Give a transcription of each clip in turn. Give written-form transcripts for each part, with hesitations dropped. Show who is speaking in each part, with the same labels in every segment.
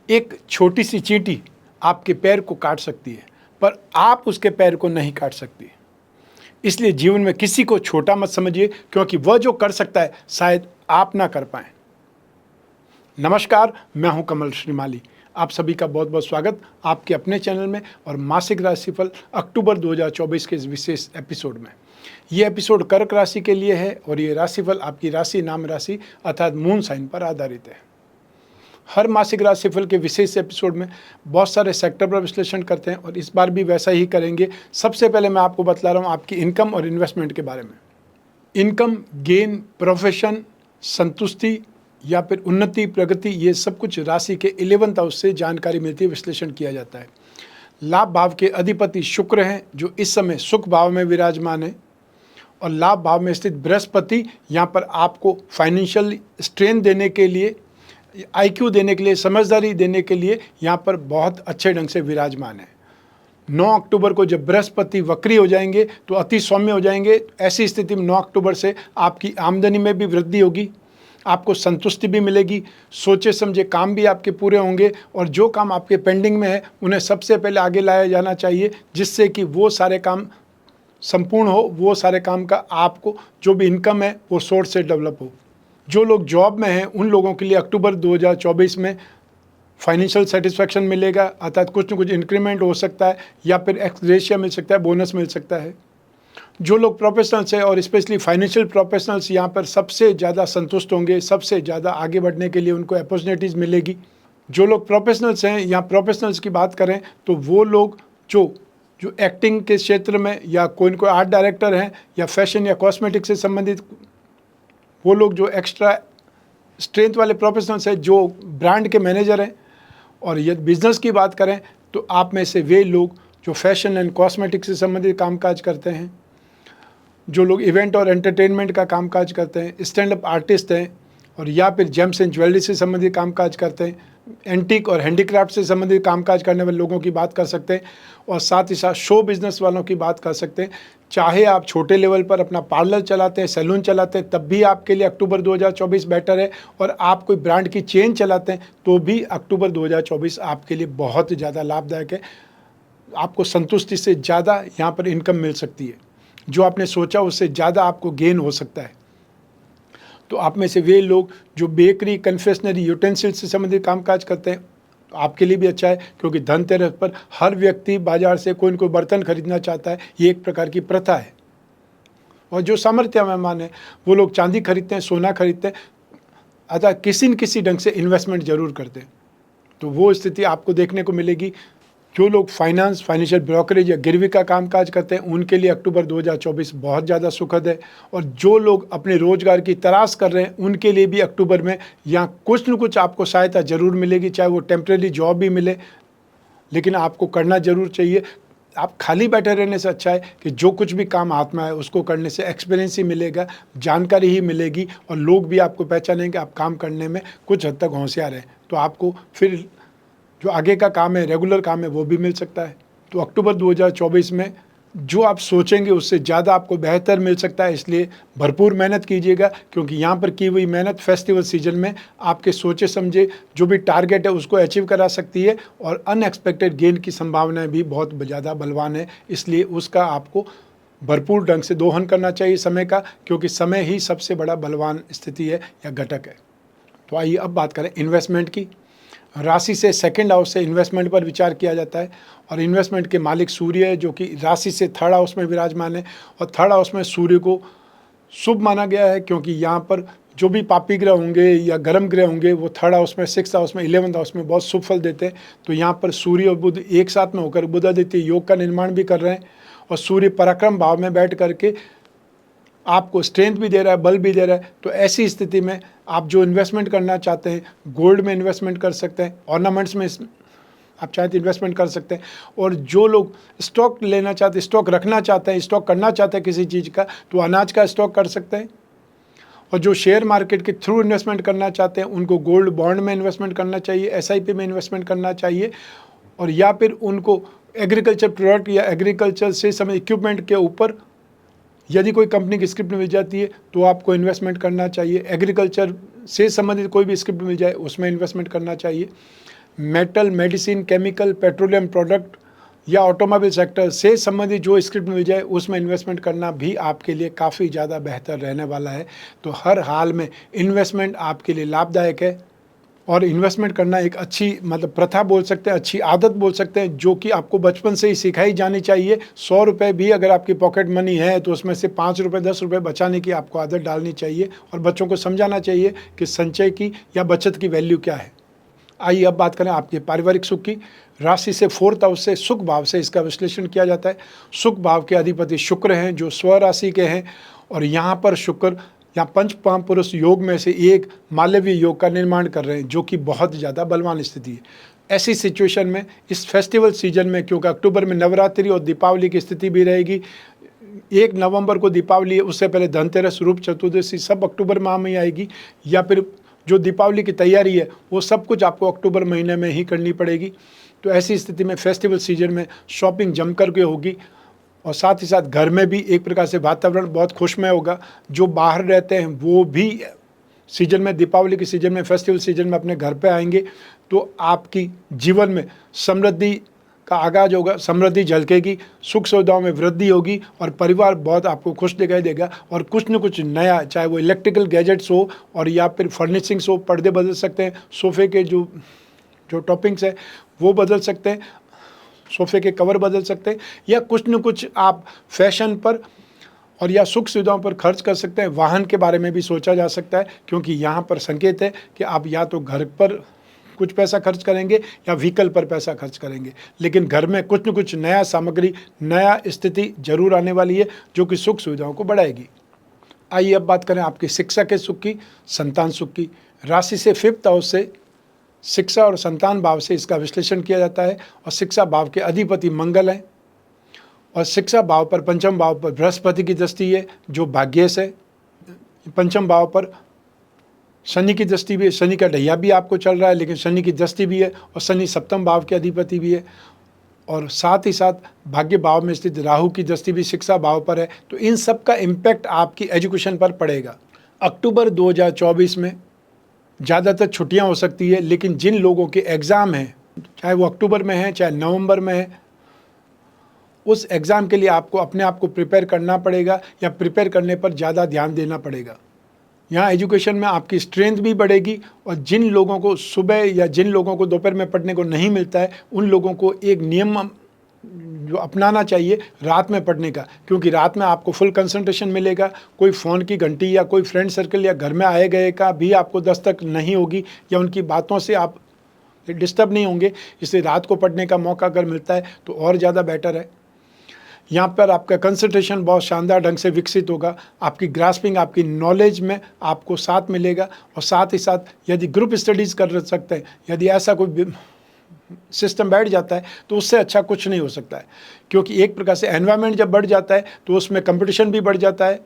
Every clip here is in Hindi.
Speaker 1: एक छोटी सी चींटी आपके पैर को काट सकती है, पर आप उसके पैर को नहीं काट सकती। इसलिए जीवन में किसी को छोटा मत समझिए, क्योंकि वह जो कर सकता है शायद आप ना कर पाएं। नमस्कार, मैं हूं कमल श्रीमाली। आप सभी का बहुत बहुत स्वागत आपके अपने चैनल में और मासिक राशिफल अक्टूबर 2024 के इस विशेष एपिसोड में। ये एपिसोड कर्क राशि के लिए है और ये राशिफल आपकी राशि नाम राशि अर्थात मून साइन पर आधारित है। हर मासिक राशिफल के विशेष एपिसोड में बहुत सारे सेक्टर पर विश्लेषण करते हैं और इस बार भी वैसा ही करेंगे। सबसे पहले मैं आपको बतला रहा हूँ आपकी इनकम और इन्वेस्टमेंट के बारे में। इनकम, गेन, प्रोफेशन, संतुष्टि या फिर उन्नति, प्रगति, ये सब कुछ राशि के 11th हाउस से जानकारी मिलती है, विश्लेषण किया जाता है। लाभ भाव के अधिपति शुक्र हैं जो इस समय सुख भाव में विराजमान है, और लाभ भाव में स्थित बृहस्पति यहाँ पर आपको फाइनेंशियल स्ट्रेंथ देने के लिए, IQ देने के लिए, समझदारी देने के लिए यहाँ पर बहुत अच्छे ढंग से विराजमान है। 9 अक्टूबर को जब बृहस्पति वक्री हो जाएंगे तो अति सौम्य हो जाएंगे। ऐसी स्थिति में 9 अक्टूबर से आपकी आमदनी में भी वृद्धि होगी, आपको संतुष्टि भी मिलेगी, सोचे समझे काम भी आपके पूरे होंगे, और जो काम आपके पेंडिंग में है उन्हें सबसे पहले आगे लाया जाना चाहिए, जिससे कि वो सारे काम संपूर्ण हो। वो सारे काम का आपको जो भी इनकम है वो सोर्स से डेवलप हो। जो लोग जॉब में हैं उन लोगों के लिए अक्टूबर 2024 में फाइनेंशियल सेटिस्फैक्शन मिलेगा, अर्थात कुछ न कुछ इंक्रीमेंट हो सकता है या फिर एक्स ग्रेशिया मिल सकता है, बोनस मिल सकता है। जो लोग प्रोफेशनल्स हैं और स्पेशली फाइनेंशियल प्रोफेशनल्स यहाँ पर सबसे ज़्यादा संतुष्ट होंगे, सबसे ज़्यादा आगे बढ़ने के लिए उनको अपॉर्चुनिटीज़ मिलेगी। जो लोग प्रोफेशनल्स हैं, यहाँ प्रोफेशनल्स की बात करें तो वो लोग जो एक्टिंग के क्षेत्र में या कोई आर्ट डायरेक्टर हैं या फैशन या कॉस्मेटिक से संबंधित, वो लोग जो एक्स्ट्रा स्ट्रेंथ वाले प्रोफेशनल्स हैं, जो ब्रांड के मैनेजर हैं, और यदि बिजनेस की बात करें तो आप में से वे लोग जो फैशन एंड कॉस्मेटिक से संबंधित कामकाज करते हैं, जो लोग इवेंट और एंटरटेनमेंट का कामकाज करते हैं, स्टैंड अप आर्टिस्ट हैं, और या फिर जेम्स एंड ज्वेलरी से संबंधित कामकाज करते हैं, एंटीक और हैंडीक्राफ्ट से संबंधित कामकाज करने वाले लोगों की बात कर सकते हैं, और साथ ही साथ शो बिजनेस वालों की बात कर सकते हैं। चाहे आप छोटे लेवल पर अपना पार्लर चलाते हैं, सैलून चलाते हैं, तब भी आपके लिए अक्टूबर 2024 बेटर है, और आप कोई ब्रांड की चेन चलाते हैं तो भी अक्टूबर 2024 आपके लिए बहुत ज़्यादा लाभदायक है। आपको संतुष्टि से ज़्यादा यहाँ पर इनकम मिल सकती है, जो आपने सोचा उससे ज़्यादा आपको गेन हो सकता है। तो आप में से वे लोग जो बेकरी, कन्फेक्शनरी, यूटेंसिल से संबंधित कामकाज करते हैं, आपके लिए भी अच्छा है, क्योंकि धनतेरस पर हर व्यक्ति बाजार से कोई न कोई बर्तन खरीदना चाहता है। ये एक प्रकार की प्रथा है। और जो सामर्थ्यवान है वो लोग चांदी खरीदते हैं, सोना खरीदते हैं, अतः किसी न किसी ढंग से इन्वेस्टमेंट जरूर करते हैं। तो वो स्थिति आपको देखने को मिलेगी। जो लोग फाइनेंस, फाइनेंशियल ब्रोकरेज या गिरवी का कामकाज करते हैं उनके लिए अक्टूबर 2024 बहुत ज़्यादा सुखद है, और जो लोग अपने रोजगार की तलाश कर रहे हैं उनके लिए भी अक्टूबर में यहाँ कुछ न कुछ आपको सहायता जरूर मिलेगी, चाहे वो टेम्परेरी जॉब भी मिले, लेकिन आपको करना जरूर चाहिए। आप खाली बैठे रहने से अच्छा है कि जो कुछ भी काम हाथ में आए उसको करने से एक्सपीरियंस ही मिलेगा, जानकारी ही मिलेगी, और लोग भी आपको पहचानेंगे आप काम करने में कुछ हद तक होशियार हैं। तो आपको फिर जो आगे का काम है, रेगुलर काम है, वो भी मिल सकता है। तो अक्टूबर 2024 में जो आप सोचेंगे उससे ज़्यादा आपको बेहतर मिल सकता है, इसलिए भरपूर मेहनत कीजिएगा, क्योंकि यहाँ पर की हुई मेहनत फेस्टिवल सीजन में आपके सोचे समझे जो भी टारगेट है उसको अचीव करा सकती है, और अनएक्सपेक्टेड गेन की संभावनाएं भी बहुत ज़्यादा बलवान है। इसलिए उसका आपको भरपूर ढंग से दोहन करना चाहिए समय का, क्योंकि समय ही सबसे बड़ा बलवान स्थिति है या घटक है। तो आइए अब बात करें इन्वेस्टमेंट की। राशि से सेकंड हाउस से इन्वेस्टमेंट पर विचार किया जाता है, और इन्वेस्टमेंट के मालिक सूर्य है जो कि राशि से थर्ड हाउस में विराजमान है, और थर्ड हाउस में सूर्य को शुभ माना गया है, क्योंकि यहाँ पर जो भी पापी ग्रह होंगे या गर्म ग्रह होंगे वो थर्ड हाउस में, 6th हाउस में, 11th हाउस में बहुत शुभ फल देते हैं। तो यहाँ पर सूर्य और बुध एक साथ में होकर बुधादित्य योग का निर्माण भी कर रहे हैं, और सूर्य पराक्रम भाव में बैठ करके आपको स्ट्रेंथ भी दे रहा है, बल भी दे रहा है। तो ऐसी स्थिति में आप जो इन्वेस्टमेंट करना चाहते हैं, गोल्ड में इन्वेस्टमेंट कर सकते हैं, ऑर्नामेंट्स में आप चाहें तो इन्वेस्टमेंट कर सकते हैं, और जो लोग स्टॉक लेना चाहते हैं, स्टॉक रखना चाहते हैं, स्टॉक करना चाहते हैं किसी चीज़ का, तो अनाज का स्टॉक कर सकते हैं। और जो शेयर मार्केट के थ्रू इन्वेस्टमेंट करना चाहते हैं उनको गोल्ड बॉन्ड में इन्वेस्टमेंट करना चाहिए, SIP में इन्वेस्टमेंट करना चाहिए, और या फिर उनको एग्रीकल्चर प्रोडक्ट या एग्रीकल्चर से समय इक्विपमेंट के ऊपर यदि कोई कंपनी की स्क्रिप्ट मिल जाती है तो आपको इन्वेस्टमेंट करना चाहिए। एग्रीकल्चर से संबंधित कोई भी स्क्रिप्ट मिल जाए उसमें इन्वेस्टमेंट करना चाहिए। Metal, medicine, chemical, petroleum product या ऑटोमोबाइल सेक्टर से संबंधित जो स्क्रिप्ट मिल जाए उसमें इन्वेस्टमेंट करना भी आपके लिए काफ़ी ज़्यादा बेहतर रहने वाला है। तो हर हाल में इन्वेस्टमेंट आपके लिए लाभदायक है और इन्वेस्टमेंट करना एक अच्छी मतलब प्रथा बोल सकते हैं, अच्छी आदत बोल सकते हैं, जो कि आपको बचपन से ही सिखाई जानी चाहिए। 100 रुपये भी अगर आपकी पॉकेट मनी है तो उसमें से 5 रुपये 10 रुपये बचाने की आपको आदत डालनी चाहिए और बच्चों को समझाना चाहिए कि संचय की या बचत की वैल्यू क्या है। आइए अब बात करें आपके पारिवारिक सुख की। राशि से 4th हाउस से सुख भाव से इसका विश्लेषण किया जाता है। सुख भाव के अधिपति शुक्र हैं जो स्व राशि के हैं और यहाँ पर शुक्र यहाँ पंच महापुरुष योग में से एक मालवीय योग का निर्माण कर रहे हैं, जो कि बहुत ज़्यादा बलवान स्थिति है। ऐसी सिचुएशन में इस फेस्टिवल सीजन में, क्योंकि अक्टूबर में नवरात्रि और दीपावली की स्थिति भी रहेगी, 1 नवंबर को दीपावली है, उससे पहले धनतेरस, रूप चतुर्दशी सब अक्टूबर माह में आएगी, या फिर जो दीपावली की तैयारी है वो सब कुछ आपको अक्टूबर महीने में ही करनी पड़ेगी। तो ऐसी स्थिति में फेस्टिवल सीजन में शॉपिंग जम करके होगी और साथ ही साथ घर में भी एक प्रकार से वातावरण बहुत खुशमय होगा। जो बाहर रहते हैं वो भी सीजन में, दीपावली के सीजन में, फेस्टिवल सीजन में अपने घर पे आएंगे तो आपकी जीवन में समृद्धि का आगाज होगा, समृद्धि झलकेगी, सुख सुविधाओं में वृद्धि होगी और परिवार बहुत आपको खुश दिखाई देगा। और कुछ न कुछ नया, चाहे वो इलेक्ट्रिकल गैजेट्स हो और या फिर फर्निशिंग्स हो, पर्दे बदल सकते हैं, सोफ़े के जो टॉपिंग्स है वो बदल सकते हैं, सोफ़े के कवर बदल सकते हैं, या कुछ न कुछ आप फैशन पर और या सुख सुविधाओं पर खर्च कर सकते हैं। वाहन के बारे में भी सोचा जा सकता है, क्योंकि यहाँ पर संकेत है कि आप या तो घर पर कुछ पैसा खर्च करेंगे या व्हीकल पर पैसा खर्च करेंगे, लेकिन घर में कुछ न कुछ नया सामग्री, नया स्थिति जरूर आने वाली है जो कि सुख सुविधाओं को बढ़ाएगी। आइए अब बात करें आपकी शिक्षा के सुख की, संतान सुख की। राशि से 5th हाउस से शिक्षा और संतान भाव से इसका विश्लेषण किया जाता है और शिक्षा भाव के अधिपति मंगल हैं और शिक्षा भाव पर पंचम भाव पर बृहस्पति की दृष्टि है जो भाग्येश है। पंचम भाव पर शनि की दृष्टि भी है, शनि का ढैया भी आपको चल रहा है लेकिन शनि की दृष्टि भी है और शनि 7th भाव के अधिपति भी है और साथ ही साथ भाग्य भाव में स्थित राहु की दृष्टि भी शिक्षा भाव पर है। तो इन सब का इम्पैक्ट आपकी एजुकेशन पर पड़ेगा। अक्टूबर 2024 में ज़्यादातर छुट्टियां हो सकती है, लेकिन जिन लोगों के एग्ज़ाम हैं, चाहे वो अक्टूबर में है चाहे नवंबर में है, उस एग्ज़ाम के लिए आपको अपने आप को प्रिपेयर करना पड़ेगा या प्रिपेयर करने पर ज़्यादा ध्यान देना पड़ेगा। यहाँ एजुकेशन में आपकी स्ट्रेंथ भी बढ़ेगी और जिन लोगों को सुबह या जिन लोगों को दोपहर में पढ़ने को नहीं मिलता है, उन लोगों को एक नियम जो अपनाना चाहिए रात में पढ़ने का, क्योंकि रात में आपको फुल कंसंट्रेशन मिलेगा। कोई फ़ोन की घंटी या कोई फ्रेंड सर्कल या घर में आए गए का भी आपको दस्तक नहीं होगी या उनकी बातों से आप डिस्टर्ब नहीं होंगे। इसलिए रात को पढ़ने का मौका अगर मिलता है तो और ज़्यादा बेटर है। यहाँ पर आपका कंसंट्रेशन बहुत शानदार ढंग से विकसित होगा, आपकी ग्रास्पिंग, आपकी नॉलेज में आपको साथ मिलेगा और साथ ही साथ यदि ग्रुप स्टडीज़ कर सकते हैं, यदि ऐसा कोई सिस्टम बैठ जाता है तो उससे अच्छा कुछ नहीं हो सकता है, क्योंकि एक प्रकार से एनवायरनमेंट जब बढ़ जाता है तो उसमें कंपटीशन भी बढ़ जाता है।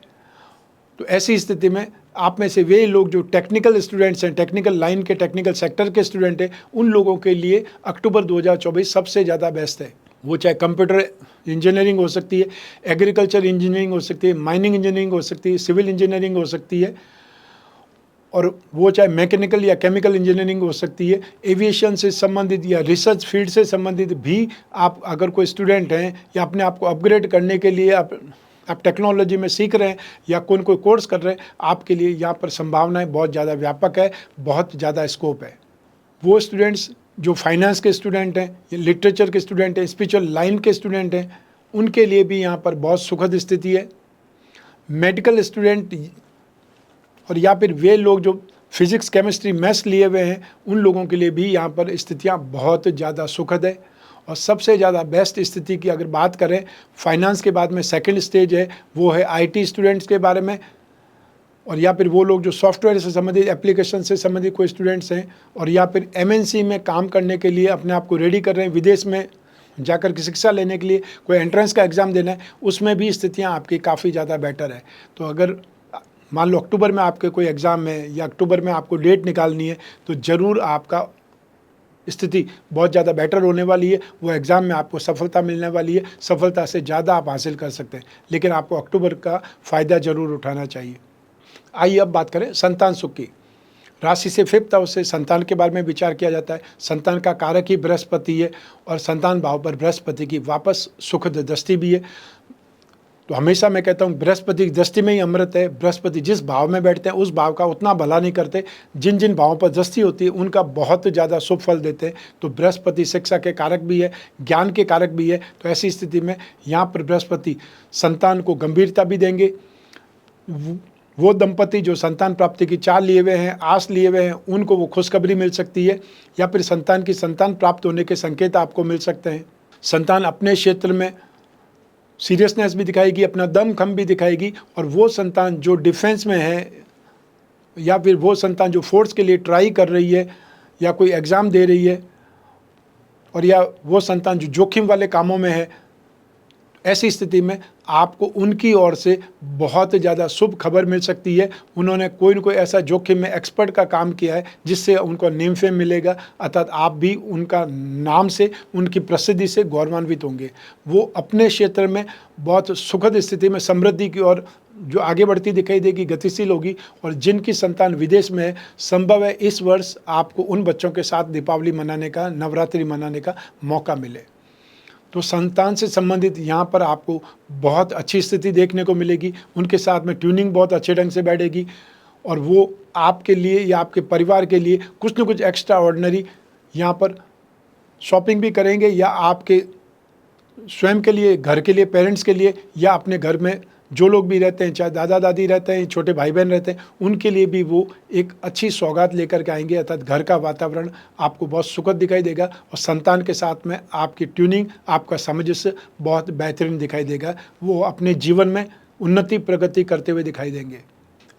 Speaker 1: तो ऐसी स्थिति में आप में से वे लोग जो टेक्निकल स्टूडेंट्स हैं, टेक्निकल लाइन के, टेक्निकल सेक्टर के स्टूडेंट हैं, उन लोगों के लिए अक्टूबर 2024 सबसे ज़्यादा बेस्ट है। वो चाहे कंप्यूटर इंजीनियरिंग हो सकती है, एग्रीकल्चर इंजीनियरिंग हो सकती है, माइनिंग इंजीनियरिंग हो सकती है, सिविल इंजीनियरिंग हो सकती है, और वो चाहे मैकेनिकल या केमिकल इंजीनियरिंग हो सकती है, एविएशन से संबंधित या रिसर्च फील्ड से संबंधित भी आप अगर कोई स्टूडेंट हैं या अपने आप को अपग्रेड करने के लिए आप टेक्नोलॉजी में सीख रहे हैं या कोई कोर्स कर रहे हैं, आपके लिए यहाँ पर संभावनाएं बहुत ज़्यादा व्यापक है, बहुत ज़्यादा स्कोप है। वो स्टूडेंट्स जो फाइनेंस के स्टूडेंट हैं, लिटरेचर के स्टूडेंट हैं, स्पिरिचुअल लाइन के स्टूडेंट हैं, उनके लिए भी यहाँ पर बहुत सुखद स्थिति है। मेडिकल स्टूडेंट और या फिर वे लोग जो फिजिक्स, केमिस्ट्री, मैथ्स लिए हुए हैं, उन लोगों के लिए भी यहाँ पर स्थितियाँ बहुत ज़्यादा सुखद है। और सबसे ज़्यादा बेस्ट स्थिति की अगर बात करें, फाइनेंस के बाद में सेकंड स्टेज है, वो है आईटी स्टूडेंट्स के बारे में, और या फिर वो लोग जो सॉफ्टवेयर से संबंधित, एप्लीकेशन से संबंधित कोई स्टूडेंट्स हैं, और या फिर एमएनसी में काम करने के लिए अपने आप को रेडी कर रहे हैं, विदेश में जाकर के शिक्षा लेने के लिए कोई एंट्रेंस का एग्ज़ाम देना है, उसमें भी स्थितियाँ आपकी काफ़ी ज़्यादा बेटर है। तो अगर मान लो अक्टूबर में आपके कोई एग्ज़ाम है या अक्टूबर में आपको डेट निकालनी है, तो ज़रूर आपका स्थिति बहुत ज़्यादा बेटर होने वाली है। वो एग्ज़ाम में आपको सफलता मिलने वाली है, सफलता से ज़्यादा आप हासिल कर सकते हैं, लेकिन आपको अक्टूबर का फ़ायदा ज़रूर उठाना चाहिए। आइए अब बात करें संतान सुख की। राशि से 5th हाउस से संतान के बारे में विचार किया जाता है। संतान का कारक ही बृहस्पति है और संतान भाव पर बृहस्पति की वापस सुखद दृष्टि भी है। तो हमेशा मैं कहता हूँ बृहस्पति की दृष्टि में ही अमृत है। बृहस्पति जिस भाव में बैठते हैं उस भाव का उतना भला नहीं करते, जिन जिन भावों पर दृष्टि होती है उनका बहुत ज़्यादा शुभ फल देते हैं। तो बृहस्पति शिक्षा के कारक भी है, ज्ञान के कारक भी है। तो ऐसी स्थिति में यहाँ पर बृहस्पति संतान को गंभीरता भी देंगे। वो दंपति जो संतान प्राप्ति की चाह लिए हुए हैं, आस लिए हुए हैं, उनको वो खुशखबरी मिल सकती है, या फिर संतान की संतान प्राप्त होने के संकेत आपको मिल सकते हैं। संतान अपने क्षेत्र में सीरियसनेस भी दिखाएगी, अपना दम खम भी दिखाएगी। और वो संतान जो डिफेंस में है, या फिर वो संतान जो फोर्स के लिए ट्राई कर रही है या कोई एग्ज़ाम दे रही है, और या वो संतान जो जोखिम वाले कामों में है, ऐसी स्थिति में आपको उनकी ओर से बहुत ज़्यादा शुभ खबर मिल सकती है। उन्होंने कोई न कोई ऐसा जोखिम में एक्सपर्ट का काम किया है जिससे उनको नेम फेम मिलेगा, अर्थात आप भी उनका नाम से, उनकी प्रसिद्धि से गौरवान्वित होंगे। वो अपने क्षेत्र में बहुत सुखद स्थिति में समृद्धि की ओर जो आगे बढ़ती दिखाई देगी, गतिशील होगी। और जिनकी संतान विदेश में है, संभव है इस वर्ष आपको उन बच्चों के साथ दीपावली मनाने का, नवरात्रि मनाने का मौका मिले। तो संतान से संबंधित यहाँ पर आपको बहुत अच्छी स्थिति देखने को मिलेगी। उनके साथ में ट्यूनिंग बहुत अच्छे ढंग से बैठेगी और वो आपके लिए या आपके परिवार के लिए कुछ न कुछ एक्स्ट्रा ऑर्डिनरी यहाँ पर शॉपिंग भी करेंगे, या आपके स्वयं के लिए, घर के लिए, पेरेंट्स के लिए, या अपने घर में जो लोग भी रहते हैं, चाहे दादा दादी रहते हैं, छोटे भाई बहन रहते हैं, उनके लिए भी वो एक अच्छी सौगात लेकर के आएंगे। अर्थात घर का वातावरण आपको बहुत सुखद दिखाई देगा और संतान के साथ में आपकी ट्यूनिंग, आपका सामंजस्य बहुत बेहतरीन दिखाई देगा। वो अपने जीवन में उन्नति प्रगति करते हुए दिखाई देंगे।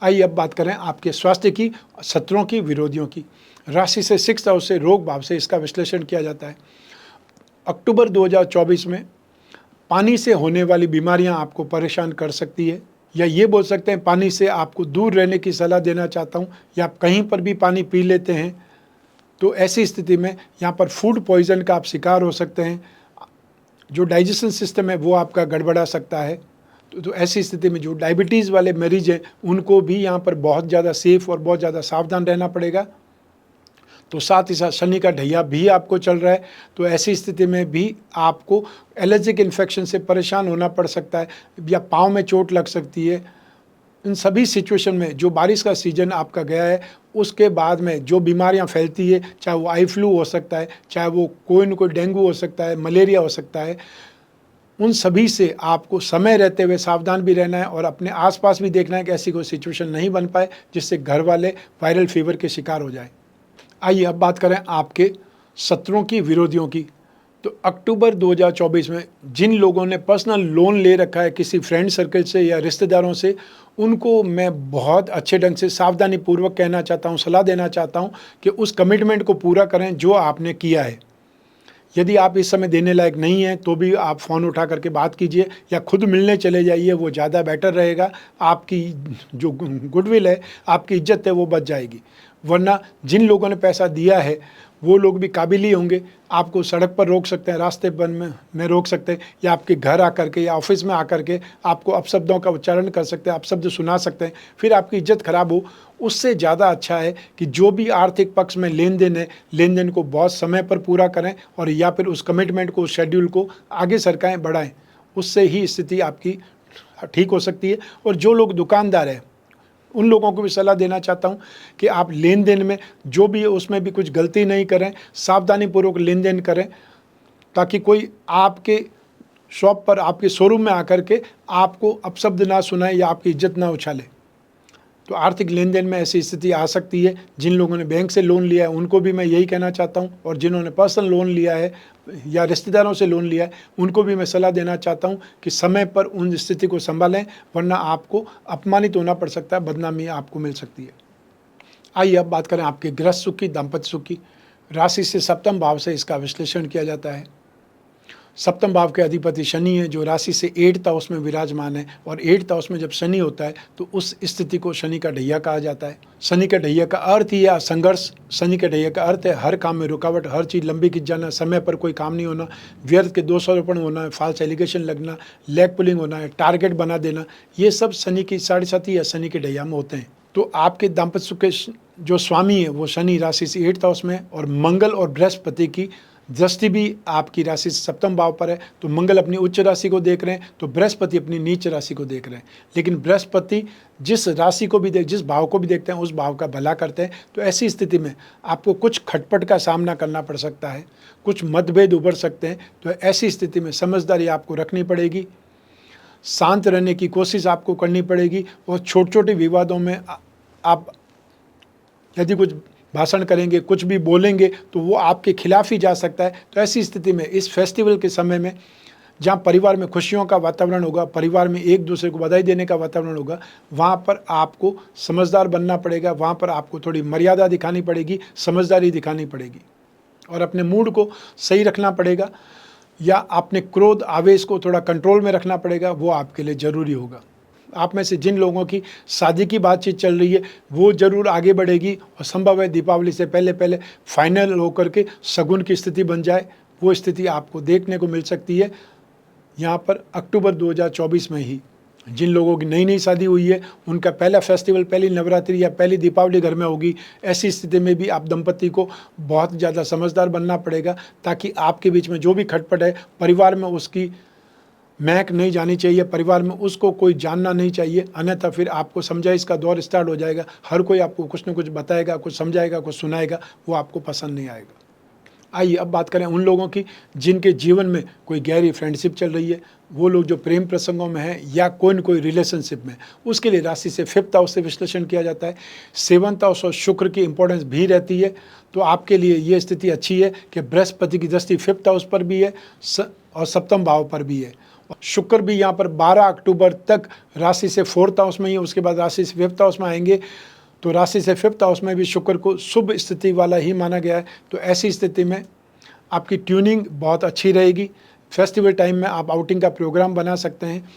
Speaker 1: आइए अब बात करें आपके स्वास्थ्य की, शत्रुओं की, विरोधियों की। राशि से 6th हाउस से, रोग भाव से इसका विश्लेषण किया जाता है। अक्टूबर 2024 में पानी से होने वाली बीमारियां आपको परेशान कर सकती है, या ये बोल सकते हैं पानी से आपको दूर रहने की सलाह देना चाहता हूं। या आप कहीं पर भी पानी पी लेते हैं तो ऐसी स्थिति में यहाँ पर फूड पॉइजन का आप शिकार हो सकते हैं। जो डाइजेशन सिस्टम है वो आपका गड़बड़ा सकता है। तो ऐसी स्थिति में जो डायबिटीज़ वाले मरीज हैं उनको भी यहाँ पर बहुत ज़्यादा सेफ और बहुत ज़्यादा सावधान रहना पड़ेगा। तो साथ ही साथ शनि का ढैया भी आपको चल रहा है, तो ऐसी स्थिति में भी आपको एलर्जिक इन्फेक्शन से परेशान होना पड़ सकता है, या पाँव में चोट लग सकती है। इन सभी सिचुएशन में जो बारिश का सीजन आपका गया है, उसके बाद में जो बीमारियां फैलती है, चाहे वो आई फ्लू हो सकता है, चाहे वो कोई न कोई डेंगू हो सकता है, मलेरिया हो सकता है, उन सभी से आपको समय रहते हुए सावधान भी रहना है और अपने आसपास भी देखना है कि ऐसी कोई सिचुएशन नहीं बन पाए जिससे घर वाले वायरल फीवर के शिकार हो जाए। आइए अब बात करें आपके शत्रुओं की, विरोधियों की। तो अक्टूबर 2024 में जिन लोगों ने पर्सनल लोन ले रखा है किसी फ्रेंड सर्कल से या रिश्तेदारों से, उनको मैं बहुत अच्छे ढंग से सावधानी पूर्वक कहना चाहता हूं, सलाह देना चाहता हूं कि उस कमिटमेंट को पूरा करें जो आपने किया है। यदि आप इस समय देने लायक नहीं हैं तो भी आप फ़ोन उठा करके बात कीजिए या खुद मिलने चले जाइए, वो ज़्यादा बेटर रहेगा। आपकी जो गुडविल है, आपकी इज्जत है, वो बच जाएगी। वरना जिन लोगों ने पैसा दिया है वो लोग भी काबिल ही होंगे, आपको सड़क पर रोक सकते हैं, रास्ते पर में रोक सकते हैं, या आपके घर आकर के या ऑफिस में आकर के आपको अपशब्दों का उच्चारण कर सकते हैं, अपशब्द सुना सकते हैं, फिर आपकी इज्जत खराब हो। उससे ज़्यादा अच्छा है कि जो भी आर्थिक पक्ष में लेन देन है, लेन देन को बहुत समय पर पूरा करें और या फिर उस कमिटमेंट को, उस शेड्यूल को आगे सरकाएँ, बढ़ाएँ। उससे ही स्थिति आपकी ठीक हो सकती है। और जो लोग दुकानदार हैं उन लोगों को भी सलाह देना चाहता हूं कि आप लेन देन में जो भी है उसमें भी कुछ गलती नहीं करें, सावधानीपूर्वक लेन देन करें, ताकि कोई आपके शॉप पर, आपके शोरूम में आकर के आपको अपशब्द ना सुनाए या आपकी इज्जत ना उछाले। तो आर्थिक लेन देन में ऐसी स्थिति आ सकती है। जिन लोगों ने बैंक से लोन लिया है उनको भी मैं यही कहना चाहता हूं, और जिन्होंने पर्सनल लोन लिया है या रिश्तेदारों से लोन लिया है उनको भी मैं सलाह देना चाहता हूं कि समय पर उन स्थिति को संभालें, वरना आपको अपमानित होना पड़ सकता है, बदनामी आपको मिल सकती है। आइए अब बात करें आपके गृहस्थ सुख की, दाम्पत्य सुख की। राशि से 7वें भाव से इसका विश्लेषण किया जाता है। 7वें भाव के अधिपति शनि है जो राशि से 8th हाउस में विराजमान है, और 8th हाउस में जब शनि होता है तो उस स्थिति को शनि का ढैया कहा जाता है। शनि का ढैया का अर्थ ही है संघर्ष। शनि का ढैया का अर्थ है हर काम में रुकावट, हर चीज़ लंबी खिंच जाना, समय पर कोई काम नहीं होना, व्यर्थ के दोषारोपण होना, फॉल्स एलिगेशन लगना, लेग पुलिंग होना है, टारगेट बना देना, ये सब शनि की 7.5 या शनि के ढैया में होते हैं। तो आपके दाम्पत्य सुख के जो स्वामी है वो शनि राशि से 8th हाउस में है, और मंगल और बृहस्पति की दृष्टि भी आपकी राशि से सप्तम भाव पर है। तो मंगल अपनी उच्च राशि को देख रहे हैं, तो बृहस्पति अपनी नीच राशि को देख रहे हैं। लेकिन बृहस्पति जिस राशि को भी जिस भाव को भी देखते हैं उस भाव का भला करते हैं। तो ऐसी स्थिति में आपको कुछ खटपट का सामना करना पड़ सकता है, कुछ मतभेद उभर सकते हैं। तो ऐसी स्थिति में समझदारी आपको रखनी पड़ेगी, शांत रहने की कोशिश आपको करनी पड़ेगी, और छोटे छोटे विवादों में आप यदि कुछ भाषण करेंगे, कुछ भी बोलेंगे तो वो आपके खिलाफ ही जा सकता है। तो ऐसी स्थिति में इस फेस्टिवल के समय में जहाँ परिवार में खुशियों का वातावरण होगा, परिवार में एक दूसरे को बधाई देने का वातावरण होगा, वहाँ पर आपको समझदार बनना पड़ेगा, वहाँ पर आपको थोड़ी मर्यादा दिखानी पड़ेगी, समझदारी दिखानी पड़ेगी, और अपने मूड को सही रखना पड़ेगा, या अपने क्रोध आवेश को थोड़ा कंट्रोल में रखना पड़ेगा। वो आपके लिए ज़रूरी होगा। आप में से जिन लोगों की शादी की बातचीत चल रही है वो ज़रूर आगे बढ़ेगी, और संभव है दीपावली से पहले पहले फाइनल होकर के शगुन की स्थिति बन जाए। वो स्थिति आपको देखने को मिल सकती है यहाँ पर अक्टूबर 2024 में ही। जिन लोगों की नई नई शादी हुई है उनका पहला फेस्टिवल, पहली नवरात्रि या पहली दीपावली घर में होगी। ऐसी स्थिति में भी आप दंपति को बहुत ज़्यादा समझदार बनना पड़ेगा, ताकि आपके बीच में जो भी खटपट है परिवार में उसकी महक नहीं जानी चाहिए, परिवार में उसको कोई जानना नहीं चाहिए, अन्यथा फिर आपको समझाइश का दौर स्टार्ट हो जाएगा। हर कोई आपको कुछ न कुछ बताएगा, कुछ समझाएगा, कुछ सुनाएगा, वो आपको पसंद नहीं आएगा। आइए अब बात करें उन लोगों की जिनके जीवन में कोई गहरी फ्रेंडशिप चल रही है, वो लोग जो प्रेम प्रसंगों में हैं या कोई न कोई रिलेशनशिप में। उसके लिए राशि से 5th हाउस से विश्लेषण किया जाता है। 7th हाउस और शुक्र की इंपॉर्टेंस भी रहती है। तो आपके लिए ये स्थिति अच्छी है कि बृहस्पति की दृष्टि 5th हाउस पर भी है और सप्तम भाव पर भी है। शुक्र भी यहाँ पर 12 अक्टूबर तक राशि से 4th हाउस में ही, उसके बाद राशि से 5th हाउस में आएंगे। तो राशि से 5th हाउस में भी शुक्र को शुभ स्थिति वाला ही माना गया है। तो ऐसी स्थिति में आपकी ट्यूनिंग बहुत अच्छी रहेगी। फेस्टिवल टाइम में आप आउटिंग का प्रोग्राम बना सकते हैं,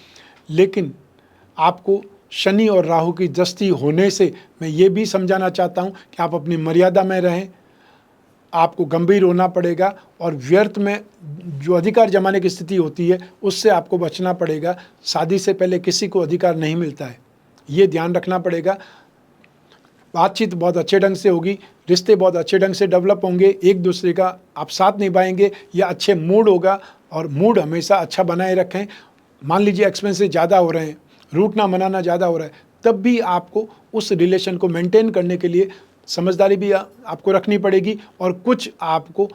Speaker 1: लेकिन आपको शनि और राहु की दृष्टि होने से मैं ये भी समझाना चाहता हूँ कि आप अपनी मर्यादा में रहें। आपको गंभीर होना पड़ेगा, और व्यर्थ में जो अधिकार जमाने की स्थिति होती है उससे आपको बचना पड़ेगा। शादी से पहले किसी को अधिकार नहीं मिलता है, ये ध्यान रखना पड़ेगा। बातचीत बहुत अच्छे ढंग से होगी, रिश्ते बहुत अच्छे ढंग से डेवलप होंगे, एक दूसरे का आप साथ निभाएंगे, या अच्छे मूड होगा। और मूड हमेशा अच्छा बनाए रखें। मान लीजिए एक्सपेंसेस ज़्यादा हो रहे हैं, रूठना मनाना ज़्यादा हो रहा है, तब भी आपको उस रिलेशन को मेंटेन करने के लिए समझदारी भी आपको रखनी पड़ेगी, और कुछ आपको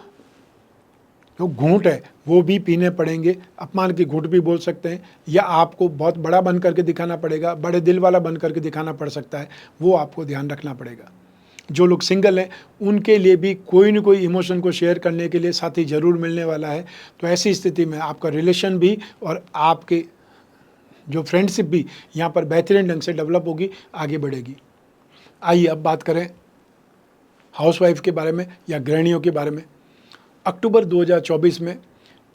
Speaker 1: जो घूंट है वो भी पीने पड़ेंगे। अपमान की घूंट भी बोल सकते हैं, या आपको बहुत बड़ा बन करके दिखाना पड़ेगा, बड़े दिल वाला बन करके दिखाना पड़ सकता है। वो आपको ध्यान रखना पड़ेगा। जो लोग सिंगल हैं उनके लिए भी कोई न कोई इमोशन को शेयर करने के लिए साथी ज़रूर मिलने वाला है। तो ऐसी स्थिति में आपका रिलेशन भी और आपके जो फ्रेंडशिप भी यहाँ पर बेहतरीन ढंग से डेवलप होगी, आगे बढ़ेगी। आइए अब बात करें हाउसवाइफ के बारे में या गृहिणियों के बारे में। अक्टूबर 2024 में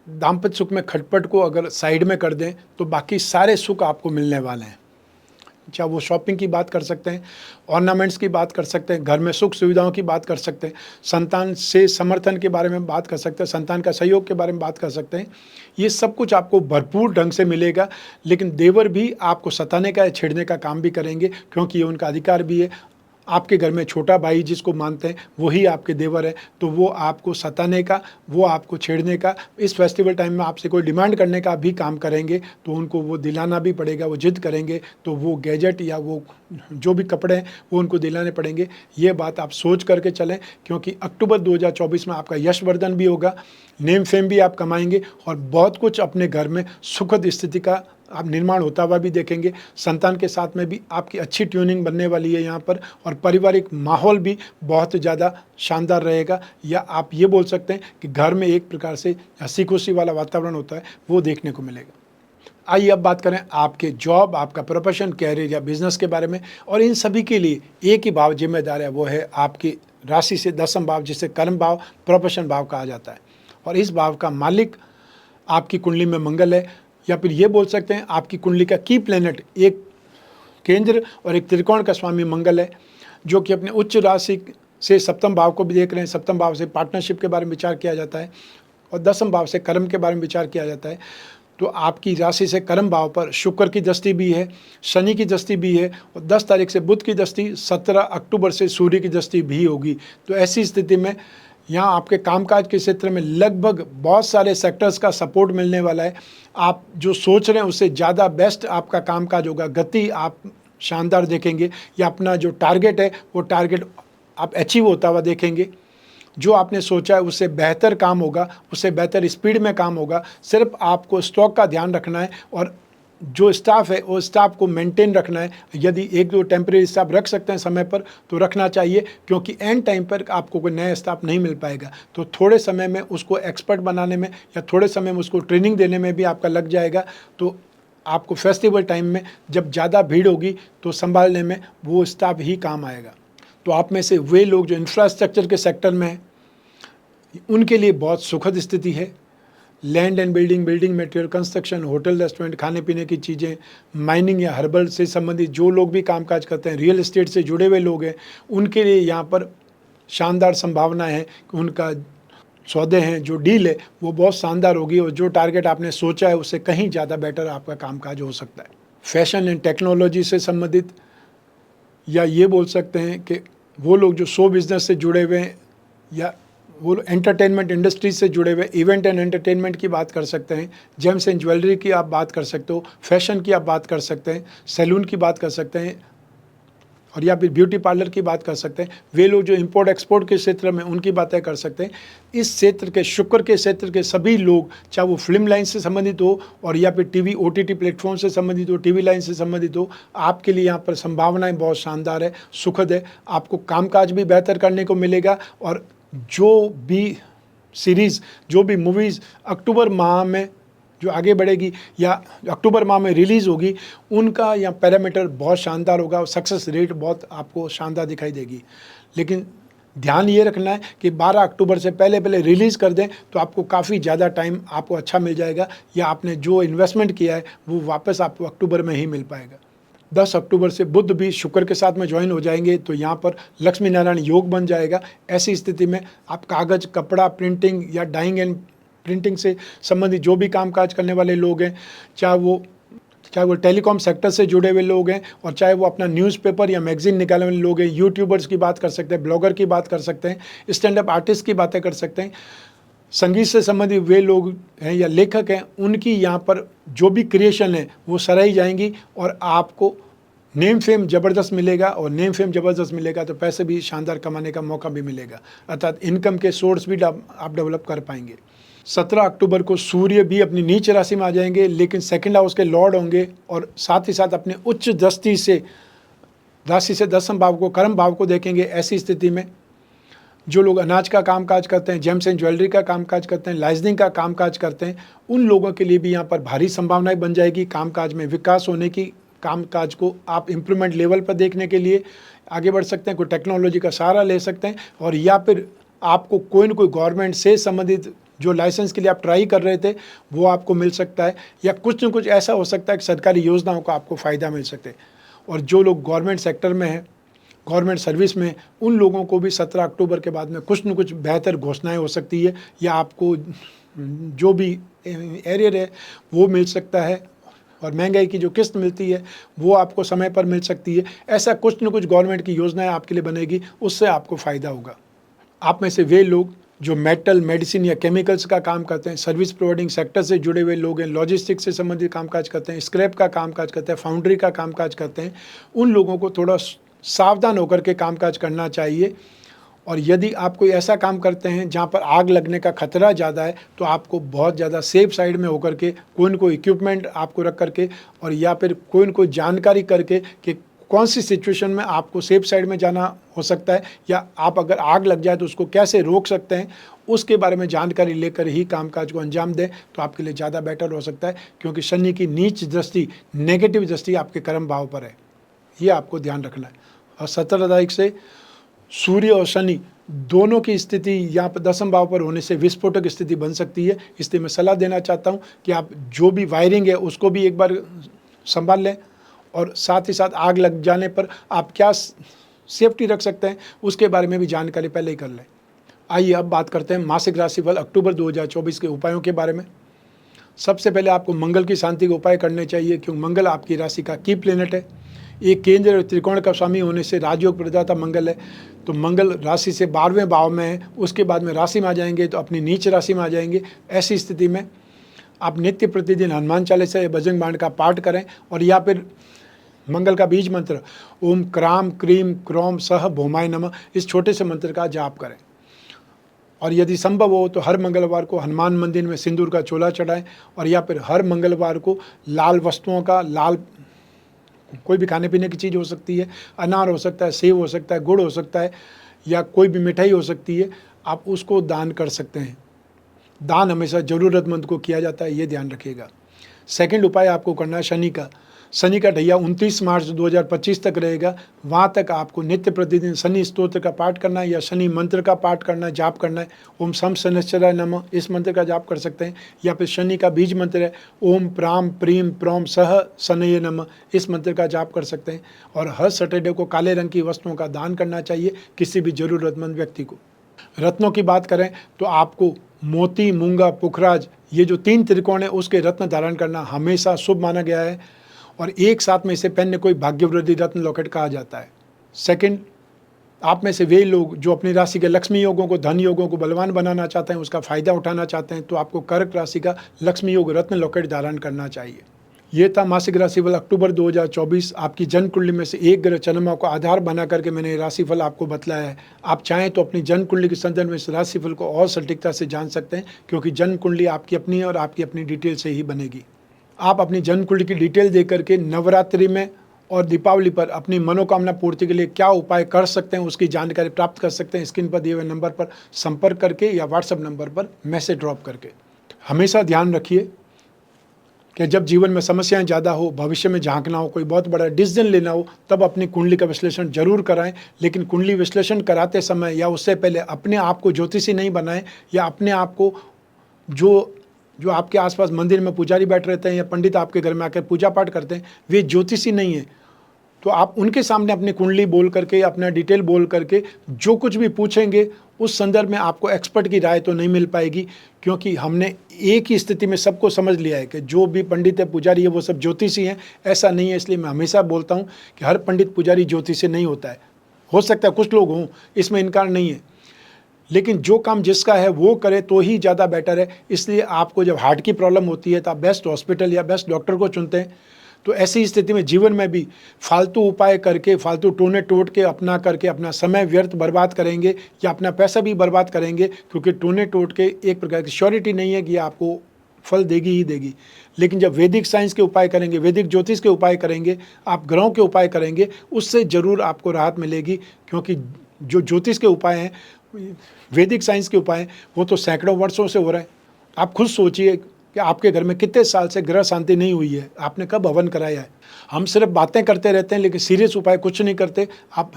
Speaker 1: दाम्पत्य सुख में खटपट को अगर साइड में कर दें तो बाकी सारे सुख आपको मिलने वाले हैं। चाहे वो शॉपिंग की बात कर सकते हैं, ऑर्नामेंट्स की बात कर सकते हैं, घर में सुख सुविधाओं की बात कर सकते हैं, संतान से समर्थन के बारे में बात कर सकते हैं, संतान का सहयोग के बारे में बात कर सकते हैं। ये सब कुछ आपको भरपूर ढंग से मिलेगा। लेकिन देवर भी आपको सताने का या छेड़ने का काम भी करेंगे, क्योंकि ये उनका अधिकार भी है। आपके घर में छोटा भाई जिसको मानते हैं वही आपके देवर है, तो वो आपको सताने का, वो आपको छेड़ने का, इस फेस्टिवल टाइम में आपसे कोई डिमांड करने का भी काम करेंगे। तो उनको वो दिलाना भी पड़ेगा, वो जिद करेंगे तो वो गैजेट या वो जो भी कपड़े हैं वो उनको दिलाने पड़ेंगे। ये बात आप सोच करके चलें, क्योंकि अक्टूबर 2024 में आपका यशवर्धन भी होगा, नेम फेम भी आप कमाएंगे, और बहुत कुछ अपने घर में सुखद स्थिति का आप निर्माण होता हुआ भी देखेंगे। संतान के साथ में भी आपकी अच्छी ट्यूनिंग बनने वाली है यहाँ पर, और पारिवारिक माहौल भी बहुत ज़्यादा शानदार रहेगा। या आप ये बोल सकते हैं कि घर में एक प्रकार से हंसी खुशी वाला वातावरण होता है, वो देखने को मिलेगा। आइए अब बात करें आपके जॉब, आपका प्रोफेशन, कैरियर या बिजनेस के बारे में। और इन सभी के लिए एक ही भाव जिम्मेदार है, वो है आपकी राशि से 10वां भाव, जिसे कर्म भाव, प्रोफेशन भाव कहा जाता है। और इस भाव का मालिक आपकी कुंडली में मंगल है, या फिर ये बोल सकते हैं आपकी कुंडली का की प्लैनेट एक केंद्र और एक त्रिकोण का स्वामी मंगल है, जो कि अपने उच्च राशि से 7वें भाव को भी देख रहे हैं। 7वें भाव से पार्टनरशिप के बारे में विचार किया जाता है, और 10वें भाव से कर्म के बारे में विचार किया जाता है। तो आपकी राशि से कर्म भाव पर शुक्र की दृष्टि भी है, शनि की दृष्टि भी है, और 10 तारीख से बुध की दृष्टि, 17 अक्टूबर से सूर्य की दृष्टि भी होगी। तो ऐसी स्थिति में यहाँ आपके कामकाज के क्षेत्र में लगभग बहुत सारे सेक्टर्स का सपोर्ट मिलने वाला है। आप जो सोच रहे हैं उससे ज़्यादा बेस्ट आपका कामकाज होगा, गति आप शानदार देखेंगे, या अपना जो टारगेट है वो टारगेट आप अचीव होता हुआ देखेंगे। जो आपने सोचा है उससे बेहतर काम होगा, उससे बेहतर स्पीड में काम होगा। सिर्फ आपको स्टॉक का ध्यान रखना है, और जो स्टाफ है वो स्टाफ को मेंटेन रखना है। यदि 1-2 टेम्परेरी स्टाफ रख सकते हैं समय पर तो रखना चाहिए, क्योंकि एंड टाइम पर आपको कोई नया स्टाफ नहीं मिल पाएगा। तो थोड़े समय में उसको एक्सपर्ट बनाने में या थोड़े समय में उसको ट्रेनिंग देने में भी आपका लग जाएगा। तो आपको फेस्टिवल टाइम में जब ज़्यादा भीड़ होगी तो संभालने में वो स्टाफ ही काम आएगा। तो आप में से वे लोग जो इंफ्रास्ट्रक्चर के सेक्टर में हैं, उनके लिए बहुत सुखद स्थिति है। Land and building, building material, construction, hotel, restaurant, खाने पीने की चीज़ें, माइनिंग या हर्बल से संबंधित जो लोग भी कामकाज करते हैं, रियल एस्टेट से जुड़े हुए लोग हैं, उनके लिए यहाँ पर शानदार संभावना है कि उनका सौदे हैं, जो डील है वो बहुत शानदार होगी, और जो टारगेट आपने सोचा है उससे कहीं ज़्यादा बेटर आपका कामकाज हो सकता है। फैशन एंड टेक्नोलॉजी से संबंधित, या ये बोल सकते हैं कि वो लोग जो शो बिज़नेस से जुड़े हुए हैं, या वो एंटरटेनमेंट इंडस्ट्री से जुड़े हुए, इवेंट एंड एंटरटेनमेंट की बात कर सकते हैं, जेम्स एंड ज्वेलरी की आप बात कर सकते हो, फैशन की आप बात कर सकते हैं, सैलून की बात कर सकते हैं, और या फिर ब्यूटी पार्लर की बात कर सकते हैं। वे लोग जो इंपोर्ट एक्सपोर्ट के क्षेत्र में, उनकी बातें कर सकते हैं। इस क्षेत्र के, शुक्र के क्षेत्र के सभी लोग, चाहे वो फिल्म लाइन से संबंधित हो और या फिर टीवी OTT प्लेटफॉर्म से संबंधित हो, टीवी लाइन से संबंधित हो, आपके लिए यहाँ पर संभावनाएं बहुत शानदार है, सुखद है। आपको कामकाज भी बेहतर करने को मिलेगा, और जो भी सीरीज़, जो भी मूवीज़ अक्टूबर माह में जो आगे बढ़ेगी या अक्टूबर माह में रिलीज़ होगी, उनका या पैरामीटर बहुत शानदार होगा, और सक्सेस रेट बहुत आपको शानदार दिखाई देगी। लेकिन ध्यान ये रखना है कि 12 अक्टूबर से पहले पहले रिलीज़ कर दें तो आपको काफ़ी ज़्यादा टाइम आपको अच्छा मिल जाएगा, या आपने जो इन्वेस्टमेंट किया है वो वापस आपको अक्टूबर में ही मिल पाएगा। 10 अक्टूबर से बुध भी शुक्र के साथ में ज्वाइन हो जाएंगे, तो यहाँ पर लक्ष्मी नारायण योग बन जाएगा। ऐसी स्थिति में आप कागज़, कपड़ा, प्रिंटिंग या डाइंग एंड प्रिंटिंग से संबंधित जो भी कामकाज करने वाले लोग हैं, चाहे वो टेलीकॉम सेक्टर से जुड़े हुए लोग हैं, और चाहे वो अपना न्यूज़पेपर या मैगजीन निकालने वाले लोग हैं, यूट्यूबर्स की बात कर सकते हैं, ब्लॉगर की बात कर सकते हैं, स्टैंड अप आर्टिस्ट की बातें कर सकते हैं, संगीत से संबंधित वे लोग हैं या लेखक हैं, उनकी यहाँ पर जो भी क्रिएशन है वो सराही जाएंगी, और आपको नेम फेम ज़बरदस्त मिलेगा, और नेम फेम ज़बरदस्त मिलेगा तो पैसे भी शानदार कमाने का मौका भी मिलेगा, अर्थात इनकम के सोर्स भी आप डेवलप कर पाएंगे। 17 अक्टूबर को सूर्य भी अपनी नीच राशि में आ जाएंगे, लेकिन सेकंड हाउस के लॉर्ड होंगे, और साथ ही साथ अपने उच्च दृष्टि से राशि से 10वें भाव को, कर्म भाव को देखेंगे। ऐसी स्थिति में जो लोग अनाज का कामकाज करते हैं, जेम्स एंड ज्वेलरी का कामकाज करते हैं, लाइजनिंग का कामकाज करते हैं, उन लोगों के लिए भी यहाँ पर भारी संभावनाएं बन जाएगी कामकाज में विकास होने की। कामकाज को आप इम्प्रूवमेंट लेवल पर देखने के लिए आगे बढ़ सकते हैं, कोई टेक्नोलॉजी का सहारा ले सकते हैं, और या फिर आपको कोई न कोई गवर्नमेंट से संबंधित जो लाइसेंस के लिए आप ट्राई कर रहे थे वो आपको मिल सकता है, या कुछ न कुछ ऐसा हो सकता है कि सरकारी योजनाओं का आपको फ़ायदा मिल सकते हैं। और जो लोग गवर्नमेंट सेक्टर में हैं, गवर्नमेंट सर्विस में, उन लोगों को भी 17 अक्टूबर के बाद में कुछ न कुछ बेहतर घोषणाएं हो सकती है, या आपको जो भी एरियर है वो मिल सकता है, और महंगाई की जो किस्त मिलती है वो आपको समय पर मिल सकती है। ऐसा कुछ न कुछ गवर्नमेंट की योजनाएं आपके लिए बनेगी, उससे आपको फ़ायदा होगा। आप में से वे लोग जो मेटल, मेडिसिन या केमिकल्स का काम करते हैं, सर्विस प्रोवाइडिंग सेक्टर से जुड़े हुए लोग हैं, लॉजिस्टिक्स से संबंधित कामकाज करते हैं, स्क्रैप का कामकाज करते हैं, फाउंड्री का कामकाज करते हैं, उन लोगों को थोड़ा सावधान होकर के कामकाज करना चाहिए। और यदि आप कोई ऐसा काम करते हैं जहाँ पर आग लगने का खतरा ज़्यादा है, तो आपको बहुत ज़्यादा सेफ साइड में होकर के कोई न कोई इक्विपमेंट आपको रख करके, और या फिर कोई न कोई जानकारी करके कि कौन सी सिचुएशन में आपको सेफ साइड में जाना हो सकता है, या आप अगर आग लग जाए तो उसको कैसे रोक सकते हैं, उसके बारे में जानकारी लेकर ही कामकाज को अंजाम दें, तो आपके लिए ज़्यादा बेटर हो सकता है। क्योंकि शनि की नीच दृष्टि, नेगेटिव दृष्टि आपके कर्म भाव पर है, ये आपको ध्यान रखना है। और 17 तारीख से सूर्य और शनि दोनों की स्थिति यहाँ पर 10वें भाव पर होने से विस्फोटक स्थिति बन सकती है। इसलिए मैं सलाह देना चाहता हूँ कि आप जो भी वायरिंग है उसको भी एक बार संभाल लें, और साथ ही साथ आग लग जाने पर आप क्या सेफ्टी रख सकते हैं उसके बारे में भी जानकारी पहले ही कर लें। आइए अब बात करते हैं मासिक राशिफल अक्टूबर 2024 के उपायों के बारे में। सबसे पहले आपको मंगल की शांति के उपाय करने चाहिए, क्योंकि मंगल आपकी राशि का की प्लेनेट है। एक केंद्र और त्रिकोण का स्वामी होने से राजयोग प्रदाता मंगल है। तो मंगल राशि से 12वें भाव में है, उसके बाद में राशि में आ जाएंगे तो अपनी नीच राशि में आ जाएंगे। ऐसी स्थिति में आप नित्य प्रतिदिन हनुमान चालीसा या बजरंग बाण का पाठ करें, और या फिर मंगल का बीज मंत्र ओम क्राम क्रीम क्रोम सह भौमाय नमः, इस छोटे से मंत्र का जाप करें। और यदि संभव हो तो हर मंगलवार को हनुमान मंदिर में सिंदूर का चोला चढ़ाएं, और या फिर हर मंगलवार को लाल वस्तुओं का, लाल कोई भी खाने पीने की चीज़ हो सकती है, अनार हो सकता है, सेब हो सकता है, गुड़ हो सकता है, या कोई भी मिठाई हो सकती है, आप उसको दान कर सकते हैं। दान हमेशा ज़रूरतमंद को किया जाता है, ये ध्यान रखिएगा। सेकंड उपाय आपको करना है शनि का। शनि का ढैया 29 मार्च 2025 तक रहेगा। वहाँ तक आपको नित्य प्रतिदिन शनि स्तोत्र का पाठ करना है, या शनि मंत्र का पाठ करना है, जाप करना है। ओम सम शनिश्चराय नमः, इस मंत्र का जाप कर सकते हैं। या फिर शनि का बीज मंत्र है ओम प्राम प्रीम प्रोम सह शनये नमः, इस मंत्र का जाप कर सकते हैं। और हर सैटरडे को काले रंग की वस्तुओं का दान करना चाहिए किसी भी ज़रूरतमंद व्यक्ति को। रत्नों की बात करें तो आपको मोती, मूंगा, पुखराज, ये जो 3 त्रिकोण है उसके रत्न धारण करना हमेशा शुभ माना गया है, और एक साथ में इसे पहनने कोई भाग्यवृद्धि रत्न लॉकेट कहा जाता है। सेकंड, आप में से वे लोग जो अपनी राशि के लक्ष्मी योगों को, धन योगों को बलवान बनाना चाहते हैं, उसका फायदा उठाना चाहते हैं, तो आपको कर्क राशि का लक्ष्मी योग रत्न लॉकेट धारण करना चाहिए। ये था मासिक राशिफल अक्टूबर 2024। आपकी जन्म कुंडली में से एक ग्रह चंद्रमा को आधार बना करके मैंने राशिफल आपको बतलाया है। आप चाहें तो अपनी जन्म कुंडली के संदर्भ में इस राशिफल को और सटीकता से जान सकते हैं, क्योंकि जन्म कुंडली आपकी अपनी है और आपकी अपनी डिटेल से ही बनेगी। आप अपनी जन्म कुंडली की डिटेल दे करके नवरात्रि में और दीपावली पर अपनी मनोकामना पूर्ति के लिए क्या उपाय कर सकते हैं उसकी जानकारी प्राप्त कर सकते हैं। स्क्रीन पर दिए हुए नंबर पर संपर्क करके या व्हाट्सएप नंबर पर मैसेज ड्रॉप करके। हमेशा ध्यान रखिए कि जब जीवन में समस्याएं ज़्यादा हो, भविष्य में झांकना हो, कोई बहुत बड़ा डिसीजन लेना हो, तब अपनी कुंडली का विश्लेषण जरूर कराएं। लेकिन कुंडली विश्लेषण कराते समय या उससे पहले अपने आप को ज्योतिषी नहीं बनाएं, या अपने आप को जो आपके आसपास मंदिर में पुजारी बैठ रहते हैं या पंडित आपके घर में आकर पूजा पाठ करते हैं, वे ज्योतिषी नहीं है। तो आप उनके सामने अपनी कुंडली बोल करके, अपना डिटेल बोल करके जो कुछ भी पूछेंगे उस संदर्भ में आपको एक्सपर्ट की राय तो नहीं मिल पाएगी, क्योंकि हमने एक ही स्थिति में सबको समझ लिया है कि जो भी पंडित है, पुजारी है, वो सब ज्योतिषी हैं। ऐसा नहीं है। इसलिए मैं हमेशा बोलता हूँ कि हर पंडित पुजारी ज्योतिषी नहीं होता है। हो सकता है कुछ लोग हों, इसमें इनकार नहीं है, लेकिन जो काम जिसका है वो करे तो ही ज़्यादा बेटर है। इसलिए आपको जब हार्ट की प्रॉब्लम होती है तो आप बेस्ट हॉस्पिटल या बेस्ट डॉक्टर को चुनते हैं। तो ऐसी स्थिति में जीवन में भी फालतू उपाय करके, फालतू टोने टोट के अपना करके अपना समय व्यर्थ बर्बाद करेंगे या अपना पैसा भी बर्बाद करेंगे, क्योंकि टोने टोट के एक प्रकार की श्योरिटी नहीं है कि आपको फल देगी ही देगी। लेकिन जब वैदिक साइंस के उपाय करेंगे, वैदिक ज्योतिष के उपाय करेंगे, आप ग्रहों के उपाय करेंगे, उससे ज़रूर आपको राहत मिलेगी। क्योंकि जो ज्योतिष के उपाय हैं, वैदिक साइंस के उपाय, वो तो सैकड़ों वर्षों से हो रहे हैं। आप खुद सोचिए कि आपके घर में कितने साल से ग्रह शांति नहीं हुई है, आपने कब हवन कराया है। हम सिर्फ बातें करते रहते हैं, लेकिन सीरियस उपाय कुछ नहीं करते। आप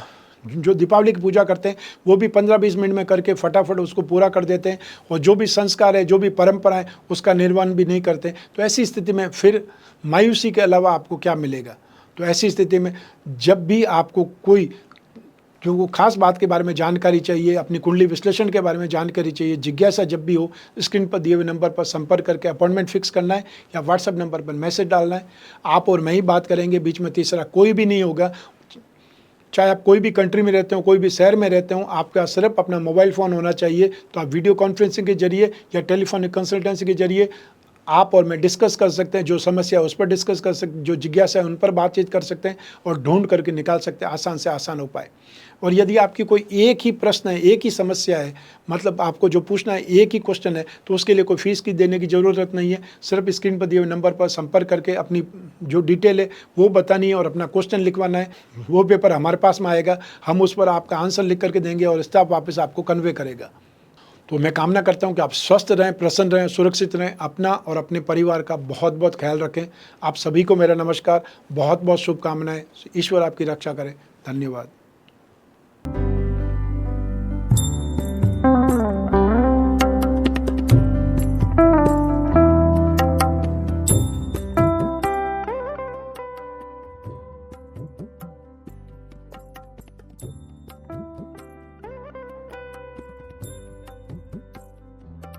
Speaker 1: जो दीपावली की पूजा करते हैं वो भी 15-20 मिनट में करके फटाफट उसको पूरा कर देते हैं, और जो भी संस्कार है, जो भी परंपरा है, उसका निर्वहन भी नहीं करते। तो ऐसी स्थिति में फिर मायूसी के अलावा आपको क्या मिलेगा। तो ऐसी स्थिति में जब भी आपको कोई जो वो खास बात के बारे में जानकारी चाहिए, अपनी कुंडली विश्लेषण के बारे में जानकारी चाहिए, जिज्ञासा जब भी हो, स्क्रीन पर दिए हुए नंबर पर संपर्क करके अपॉइंटमेंट फिक्स करना है या व्हाट्सएप नंबर पर मैसेज डालना है। आप और मैं ही बात करेंगे, बीच में तीसरा कोई भी नहीं होगा। चाहे आप कोई भी कंट्री में रहते हो, कोई भी शहर में रहते हो, आपका सिर्फ अपना मोबाइल फ़ोन होना चाहिए। तो आप वीडियो कॉन्फ्रेंसिंग के जरिए या टेलीफोनिक कंसल्टेंसी के जरिए आप और मैं डिस्कस कर सकते हैं। जो समस्या है उस पर डिस्कस कर सकते हैं, जो जिज्ञासा है उन पर बातचीत कर सकते हैं, और ढूंढ करके निकाल सकते हैं आसान से आसान उपाय। और यदि आपकी कोई एक ही प्रश्न है, एक ही समस्या है, मतलब आपको जो पूछना है एक ही क्वेश्चन है, तो उसके लिए कोई फीस की देने की ज़रूरत नहीं है। सिर्फ स्क्रीन पर दिए हुए नंबर पर संपर्क करके अपनी जो डिटेल है वो बतानी है और अपना क्वेश्चन लिखवाना है। वो पेपर हमारे पास में आएगा, हम उस पर आपका आंसर लिख करके देंगे और स्टाफ वापस आपको कन्वे करेगा। तो मैं कामना करता हूं कि आप स्वस्थ रहें, प्रसन्न रहें, सुरक्षित रहें, अपना और अपने परिवार का बहुत बहुत ख्याल रखें। आप सभी को मेरा नमस्कार, बहुत बहुत शुभकामनाएं। ईश्वर आपकी रक्षा करे। धन्यवाद।